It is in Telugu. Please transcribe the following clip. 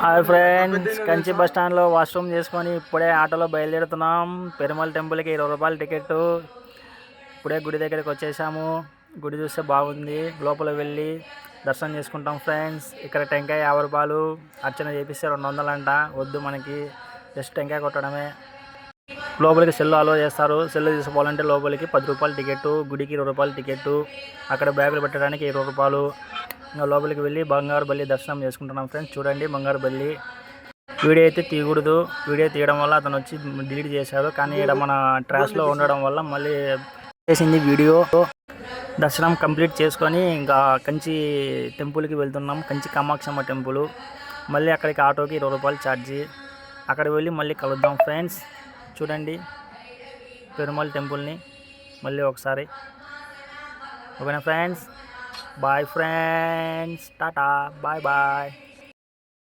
హాయ్ ఫ్రెండ్స్, కంచి బస్ స్టాండ్లో వాష్రూమ్ చేసుకొని ఇప్పుడే ఆటోలో బయలుదేరుతున్నాం. పెరుమల్ టెంపుల్కి 20 రూపాయల టికెట్. ఇప్పుడే గుడి దగ్గరికి వచ్చేసాము. గుడి చూస్తే బాగుంది. లోపల వెళ్ళి దర్శనం చేసుకుంటాం ఫ్రెండ్స్. ఇక్కడ టెంకాయ 50 రూపాయలు, అర్చన చేపిస్తే 200 అంట. వద్దు, మనకి జస్ట్ టెంకాయ కొట్టడమే. లోపలికి సెల్ అలో చేస్తారు. సెల్ తీసుకోవాలంటే లోపలికి 10 రూపాయల టికెట్, గుడికి 20 రూపాయల టికెట్, అక్కడ బ్యాగులు పెట్టడానికి 20 రూపాయలు. ఇంకా లోపలికి వెళ్ళి బంగారు బల్లి దర్శనం చేసుకుంటున్నాం ఫ్రెండ్స్. చూడండి బంగారు బల్లి. వీడియో అయితే తీయకూడదు. వీడియో తీయడం వల్ల అతను వచ్చి డిలీట్ చేశాడు. కానీ ఇక్కడ మన ట్రాష్లో ఉండడం వల్ల మళ్ళీ చేసింది వీడియో. దర్శనం కంప్లీట్ చేసుకొని ఇంకా కంచి టెంపుల్కి వెళ్తున్నాం. కంచి కామాక్షమ్మ టెంపుల్. మళ్ళీ అక్కడికి ఆటోకి 20 రూపాయలు ఛార్జీ. అక్కడికి వెళ్ళి మళ్ళీ కలుద్దాం ఫ్రెండ్స్. చూడండి పెరుమల్ టెంపుల్ని మళ్ళీ ఒకసారి. ఓకేనా friends? Bye friends, tata, bye bye.